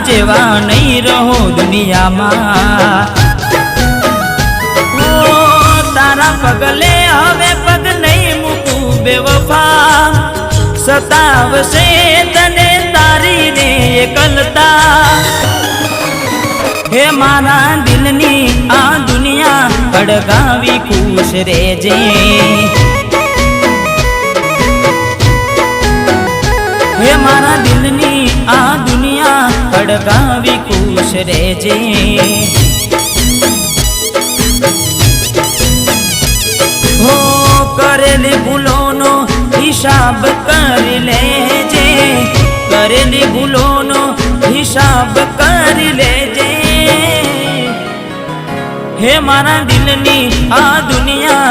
જેવા નહીં રહો દુનિયામાં। તારા પગલે હવે પગ નહીં મૂકું બેવફા, સતાવશે તને તારી ને એકલતા। હે મારા દિલની આ દુનિયા અડગાવી ખુશ રહેજે। હે મારા દિલની આ દુનિયા અડગાવી ખુશ રહેજે। હો કરેલી ભૂલોનો હિસાબ કરી લેજે, કરેલી ભૂલોનો હિસાબ કરી લેજે। હે મારા દિલની આ દુનિયા